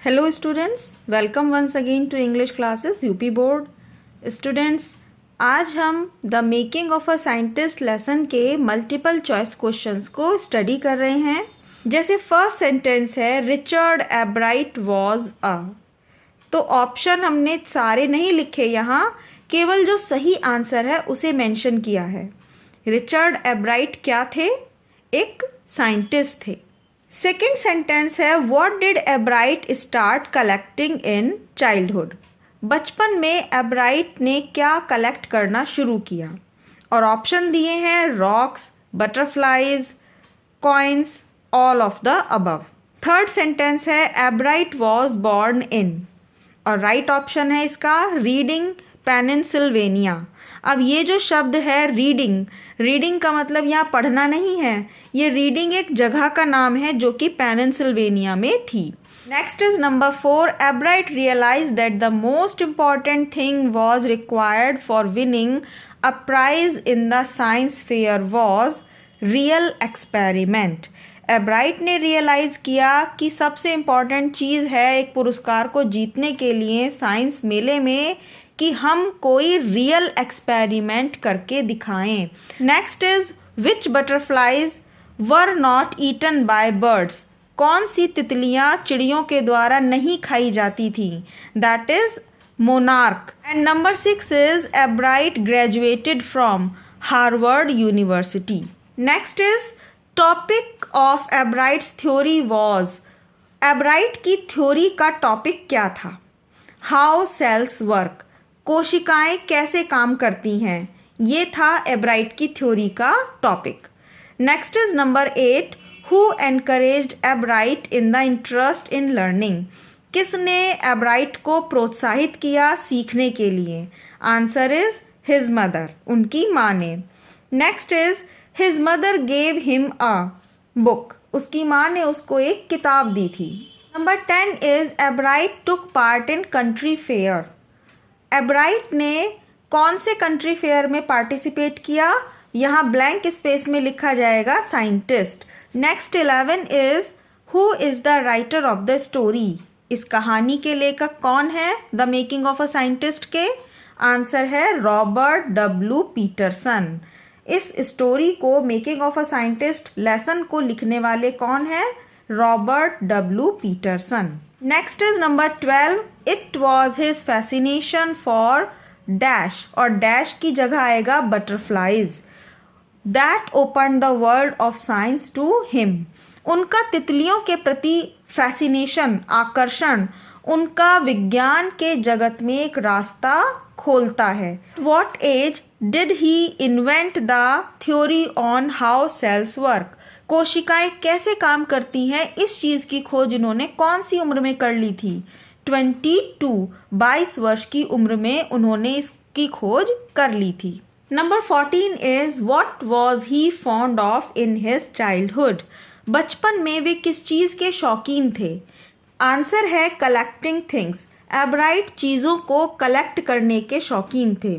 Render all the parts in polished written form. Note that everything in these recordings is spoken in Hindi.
Hello students, welcome once again to English classes UP board. Students, आज हम the making of a scientist lesson के मल्टीपल चॉइस क्वेश्चंस को स्टडी कर रहे हैं. जैसे फर्स्ट सेंटेंस है रिचर्ड एब्राइट वॉज अ, तो ऑप्शन हमने सारे नहीं लिखे यहाँ, केवल जो सही आंसर है उसे मेंशन किया है. रिचर्ड एब्राइट क्या थे? एक साइंटिस्ट थे. सेकेंड सेंटेंस है what did Ebright start collecting in childhood. बचपन में एब्राइट ने क्या कलेक्ट करना शुरू किया? और ऑप्शन दिए हैं rocks, butterflies, coins, all of the above. Third sentence है एब्राइट वॉज बॉर्न इन, और राइट ऑप्शन है इसका रीडिंग पेनिनसिल्वेनिया. अब ये जो शब्द है रीडिंग, रीडिंग का मतलब यहाँ पढ़ना नहीं है, ये रीडिंग एक जगह का नाम है जो कि पेनिनसिल्वेनिया में थी. Next is number 4. Ebright realise that the most important thing was required for winning a prize in the science fair was real experiment. Ebright ने रियलाइज़ किया कि सबसे इम्पॉर्टेंट चीज़ है एक पुरस्कार को जीतने के लिए साइंस मेले में कि हम कोई रियल एक्सपेरिमेंट करके दिखाएं. Next is which butterflies were not eaten by birds. कौन सी तितलियां चिड़ियों के द्वारा नहीं खाई जाती थी? That is monarch. And number 6 is Ebright graduated from Harvard University. Next is topic of Ebright's theory was. Ebright की थ्योरी का टॉपिक क्या था? How cells work. कोशिकाएं कैसे काम करती हैं, ये था एब्राइट की थ्योरी का topic. Next is number 8. Who encouraged एब्राइट in the interest in learning. किसने एब्राइट को प्रोत्साहित किया सीखने के लिए? आंसर इज हिज मदर, उनकी माँ ने. Next is his mother gave him a book. उसकी माँ ने उसको एक किताब दी थी. Number 10 is एब्राइट took part in country fair. एब्राइट ने कौन से कंट्री फेयर में पार्टिसिपेट किया? यहाँ ब्लैंक स्पेस में लिखा जाएगा scientist. Next 11 is who is the writer of the story. इस कहानी के लेखक कौन है the making of a scientist के? आंसर है रॉबर्ट डब्ल्यू पीटरसन. इस स्टोरी को making of a scientist lesson को लिखने वाले कौन है? Robert W Peterson. Next is number 12. It was his fascination for dash, और डैश की जगह आएगा butterflies. That open the world of science to him. उनका तितलियों के प्रति फैसिनेशन, आकर्षण, उनका विज्ञान के जगत में एक रास्ता खोलता है. What age did he invent the theory on how cells work. कोशिकाएं कैसे काम करती हैं, इस चीज़ की खोज इन्होंने कौन सी उम्र में कर ली थी? 22 वर्ष की उम्र में उन्होंने इसकी खोज कर ली थी. Number 14 is what was he fond of in his childhood. बचपन में वे किस चीज़ के शौकीन थे? आंसर है कलेक्टिंग थिंग्स. एब्राइट चीज़ों को कलेक्ट करने के शौकीन थे.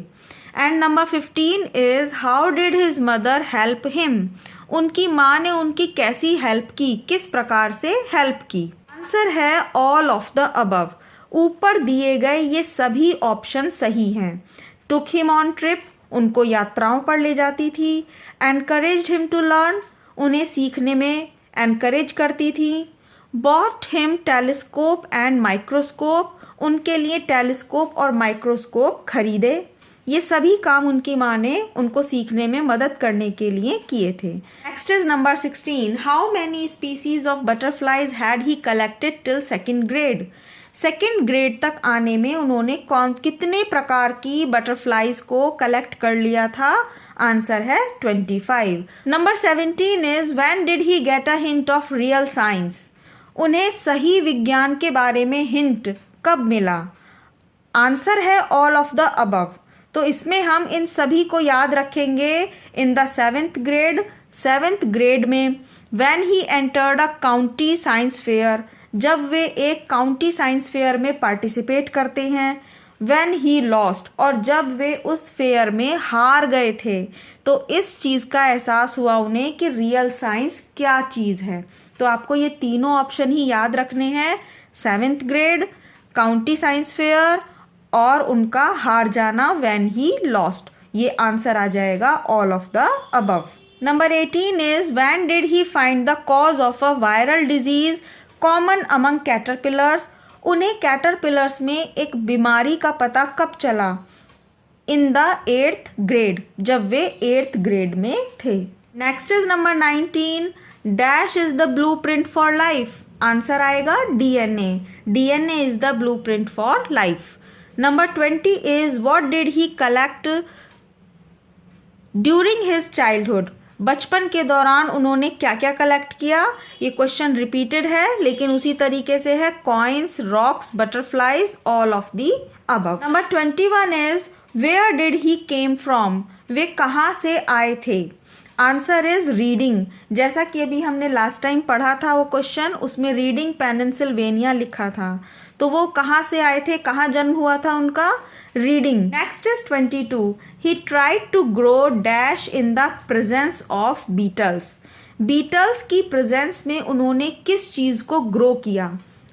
And number 15 is how did his mother help him. उनकी माँ ने उनकी कैसी हेल्प की, किस प्रकार से हेल्प की? आंसर है ऑल ऑफ द अबव. ऊपर दिए गए ये सभी ऑप्शन सही हैं. टुक हिम ऑन ट्रिप, उनको यात्राओं पर ले जाती थी. एनकरेज्ड हिम टू लर्न, उन्हें सीखने में एनकरेज करती थी. Bought him telescope and microscope, उनके लिए टेलीस्कोप और माइक्रोस्कोप खरीदे. ये सभी काम उनकी माँ ने उनको सीखने में मदद करने के लिए किए थे. Next is number 16. How many species of butterflies had he collected till second grade. Second grade तक आने में उन्होंने कितने प्रकार की बटरफ्लाइज को कलेक्ट कर लिया था? आंसर है 25. Number 17 is when did he get a hint of real science. उन्हें सही विज्ञान के बारे में हिंट कब मिला? आंसर है ऑल ऑफ द अबव. तो इसमें हम इन सभी को याद रखेंगे. In the 7th grade, 7th grade में when he entered a county science fair, जब वे एक काउंटी साइंस फेयर में पार्टिसिपेट करते हैं. व्हेन ही लॉस्ट, और जब वे उस फेयर में हार गए थे, तो इस चीज़ का एहसास हुआ उन्हें कि रियल साइंस क्या चीज़ है. तो आपको ये तीनों ऑप्शन ही याद रखने हैं. 7th grade, county science fair और उनका हार जाना व्हेन ही लॉस्ट। ये आंसर आ जाएगा all of the above. Number 18 is when did he find the cause of a viral disease common among caterpillars. उन्हें कैटरपिलर्स में एक बीमारी का पता कब चला? इन द 8th ग्रेड, जब वे 8th ग्रेड में थे। Next is number 19, dash is the blue print for life. Answer आएगा DNA। DNA is the blue print for life. Number 20 is what did he collect during his childhood. बचपन के दौरान उन्होंने क्या क्या कलेक्ट किया? ये क्वेश्चन रिपीटेड है लेकिन उसी तरीके से है। Coins, rocks, butterflies, all of the above. Number 21 is where did he come from. वे कहाँ से आए थे? Answer is reading. जैसा कि अभी हमने लास्ट टाइम पढ़ा था वो क्वेश्चन, उसमें रीडिंग पेनिसिल्वेनिया लिखा था। तो वो कहाँ से आए थे, कहाँ जन्म हुआ था उनका? Reading. Next is 22, he tried to grow dash in the presence of beetles. Beetles की प्रेजेंस में उन्होंने किस चीज को ग्रो किया?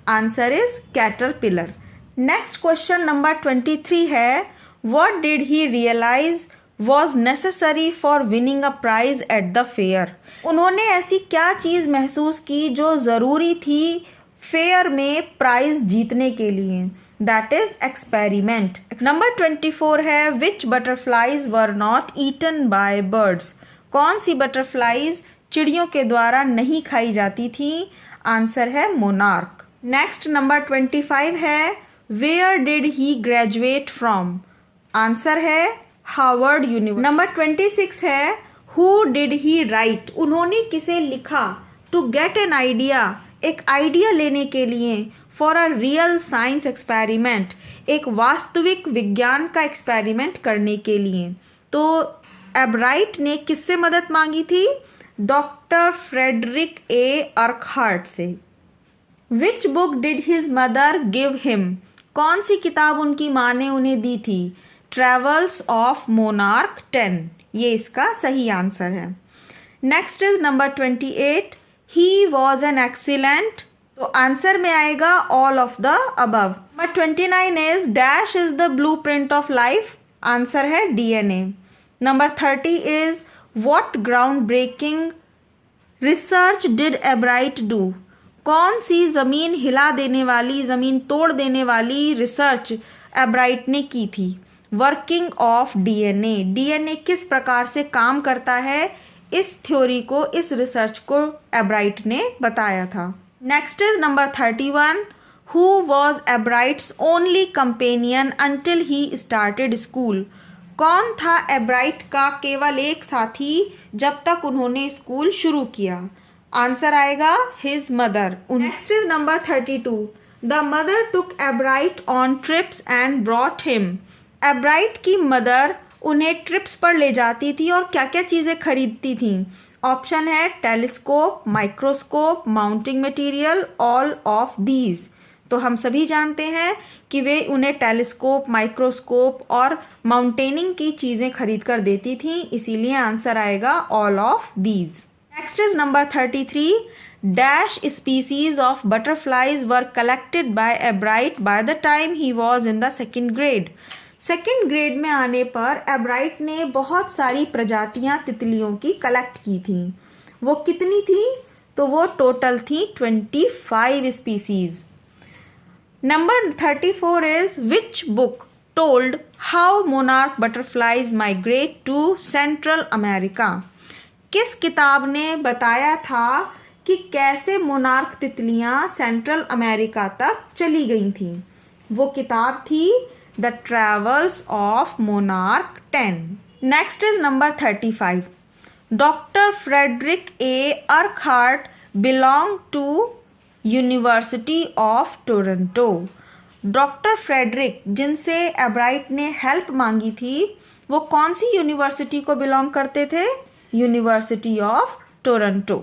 Answer is caterpillar. Next question number 23 है what did he realise was necessary for winning a prize at the fair. उन्होंने ऐसी क्या चीज महसूस की जो जरूरी थी फेयर में प्राइज जीतने के लिए? That is experiment. नंबर 24 है which butterflies were not eaten by birds. कौन सी बटरफ्लाइज चिड़ियों के द्वारा नहीं खाई जाती थी? आंसर है मोनार्क। नेक्स्ट नंबर 25 है where did he graduate from. Answer है हार्वर्ड यूनिवर्सिटी। नंबर 26 है हु डिड ही राइट। उन्होंने किसे लिखा? टू गेट एन आइडिया, एक आइडिया लेने के लिए। For a real science experiment, एक वास्तविक विज्ञान का एक्सपेरिमेंट करने के लिए। तो एब्राइट ने किससे मदद मांगी थी? डॉक्टर फ्रेडरिक ए अर्कहार्ट से। Which book did his mother give him. कौन सी किताब उनकी माँ ने उन्हें दी थी? Travels of monarch 10। ये इसका सही आंसर है। Next is number 28, he was an excellent. तो आंसर में आएगा all of the above. Number 29 is dash is the blueprint of life. Answer है DNA। Number 30 is what groundbreaking research did Ebright do. कौन सी जमीन हिला देने वाली, जमीन तोड़ देने वाली रिसर्च एब्राइट ने की थी? Working of DNA। DNA किस प्रकार से काम करता है, इस थ्योरी को, इस रिसर्च को एब्राइट ने बताया था। Next is number 31, who was Ebright's only companion until he started school. कौन था एब्राइट का केवल एक साथी जब तक उन्होंने स्कूल शुरू किया? आंसर आएगा his mother. Next is number 32, the mother took एब्राइट on trips and brought him. एब्राइट की मदर उन्हें ट्रिप्स पर ले जाती थी और क्या क्या चीज़ें खरीदती थी? ऑप्शन है telescope, microscope, mounting material, all of these. तो हम सभी जानते हैं कि वे उन्हें टेलीस्कोप, माइक्रोस्कोप और माउंटेनिंग की चीज़ें खरीद कर देती थी, इसीलिए आंसर आएगा all of these. Next is number 33, dash species of butterflies were collected by एब्राइट by the time he was in the 2nd grade. 2nd grade में आने पर एब्राइट ने बहुत सारी प्रजातियां तितलियों की कलेक्ट की थी। वो कितनी थी? तो वो टोटल थी 25 species. Number 34 is which book told how monarch butterflies migrate to Central America. किस किताब ने बताया था कि कैसे मोनार्क तितलियां सेंट्रल अमेरिका तक चली गई थी? वो किताब थी the travels of monarch 10। Next is number 35, doctor Frederick A Urquhart belong to university of Toronto. Doctor Frederick, जिनसे एब्राइट ने हेल्प मांगी थी, वो कौन सी यूनिवर्सिटी को बिलोंग करते थे? University of Toronto.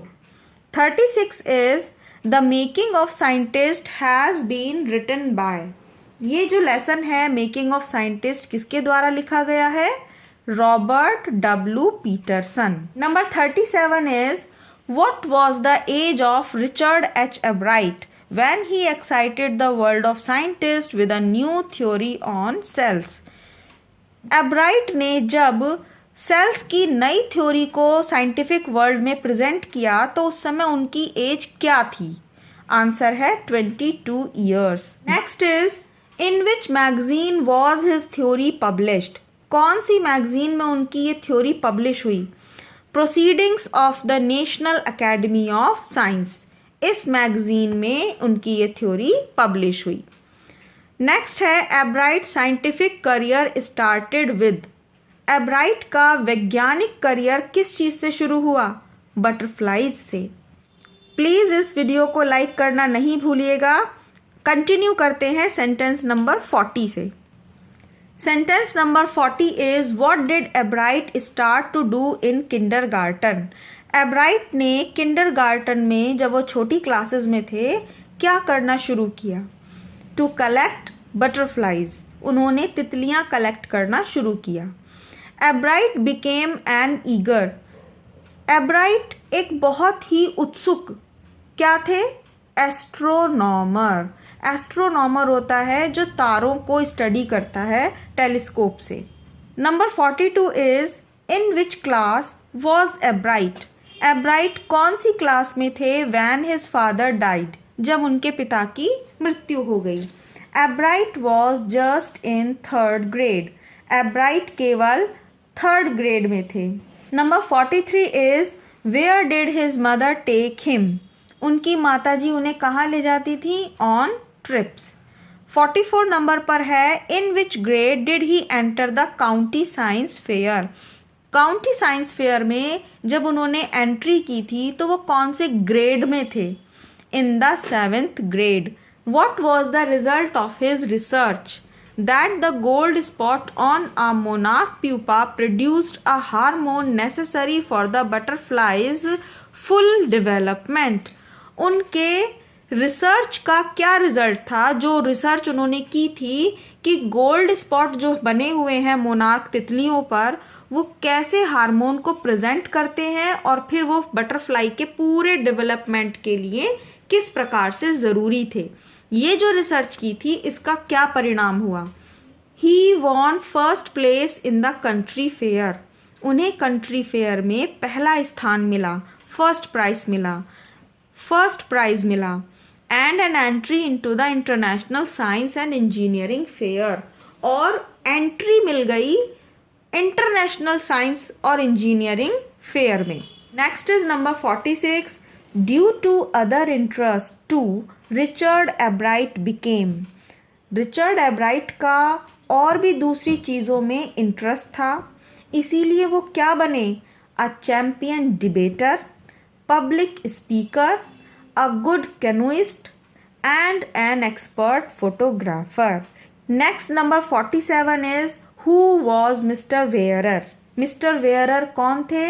36 is the making of scientist has been written by. ये जो लेसन है मेकिंग ऑफ साइंटिस्ट किसके द्वारा लिखा गया है? Robert W. Peterson. Number 37 is what was the age of Richard H. Ebright when he excited the world of scientists with a new theory on cells. एब्राइट ने जब सेल्स की नई थ्योरी को साइंटिफिक वर्ल्ड में प्रेजेंट किया तो उस समय उनकी एज क्या थी? आंसर है 22 years. Next is, in which magazine was his theory published? कौन सी मैगजीन में उनकी ये थ्योरी पब्लिश हुई? Proceedings of the national academy of science, इस मैगजीन में उनकी ये थ्योरी पब्लिश हुई। नेक्स्ट है, एब्राइट साइंटिफिक करियर स्टार्टेड विद। एब्राइट का वैज्ञानिक करियर किस चीज़ से शुरू हुआ? बटरफ्लाइज से। प्लीज़ इस वीडियो को लाइक करना नहीं भूलिएगा। कंटिन्यू करते हैं सेंटेंस नंबर 40 से। Sentence number 40 is, what did Ebright start to do in kindergarten? Ebright ने किंडरगार्टन में जब वो छोटी क्लासेस में थे क्या करना शुरू किया? टू कलेक्ट बटरफ्लाइज, उन्होंने तितलियां कलेक्ट करना शुरू किया। एब्राइट बिकेम एन ईगर, एब्राइट एक बहुत ही उत्सुक क्या थे? एस्ट्रोनॉमर। एस्ट्रोनॉमर होता है जो तारों को स्टडी करता है टेलीस्कोप से। Number 42 is, in which class was एब्राइट? एब्राइट कौन सी क्लास में थे व्हेन हिज फादर डाइड, जब उनके पिता की मृत्यु हो गई? Ebright was just in 3rd grade, Ebright केवल 3rd ग्रेड में थे। Number 43 is, where did his mother take him? उनकी माताजी उन्हें कहाँ ले जाती थी? On trips. 44 नंबर पर है, in which grade did he enter the county science fair? County science fair में जब उन्होंने एंट्री की थी तो वो कौन से ग्रेड में थे? इन the 7th grade. What was the result of his research? That the gold spot on a monarch pupa produced a hormone necessary for the butterfly's full development. उनके रिसर्च का क्या रिजल्ट था? जो रिसर्च उन्होंने की थी कि गोल्ड स्पॉट जो बने हुए हैं मोनार्क तितलियों पर वो कैसे हार्मोन को प्रेजेंट करते हैं और फिर वो बटरफ्लाई के पूरे डेवलपमेंट के लिए किस प्रकार से ज़रूरी थे। ये जो रिसर्च की थी इसका क्या परिणाम हुआ? He won 1st place in the country fair, उन्हें कंट्री फेयर में पहला स्थान मिला, फर्स्ट प्राइज मिला। And an entry into the international science and engineering fair, और एंट्री मिल गई इंटरनेशनल साइंस और इंजीनियरिंग फेयर में। Next is number 46, due to other interest to Richard Ebright became. Richard Ebright का और भी दूसरी चीज़ों में इंटरेस्ट था, इसीलिए वो क्या बने? A champion debater, public speaker, a good canoeist and an expert photographer. Next number 47 is, who was mister Wearer? Mister Wearer कौन थे?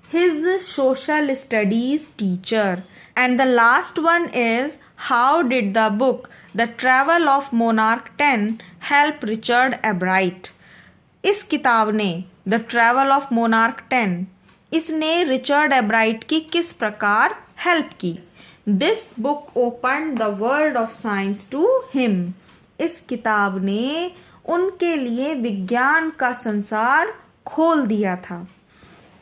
His social studies teacher. And the last one is, how did the book The Travel of Monarch 10 help Richard Ebright? इस किताब ने The Travel of Monarch 10 इसने रिचर्ड एब्राइट की किस प्रकार हेल्प की? This book opened the world of science to him. इस किताब ने उनके लिए विज्ञान का संसार खोल दिया था।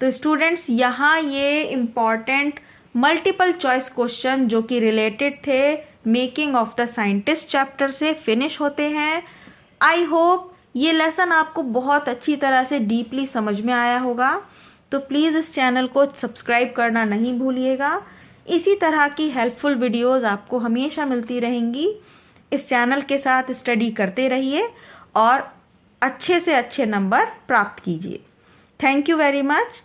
तो स्टूडेंट्स, यहाँ ये इम्पॉर्टेंट मल्टीपल चॉइस क्वेश्चन जो कि रिलेटेड थे making of the scientist chapter से फिनिश होते हैं। आई होप ये लेसन आपको बहुत अच्छी तरह से डीपली समझ में आया होगा। तो प्लीज़ इस चैनल को सब्सक्राइब करना नहीं भूलिएगा। इसी तरह की हेल्पफुल वीडियोस आपको हमेशा मिलती रहेंगी। इस चैनल के साथ स्टडी करते रहिए और अच्छे से अच्छे नंबर प्राप्त कीजिए। Thank you very much.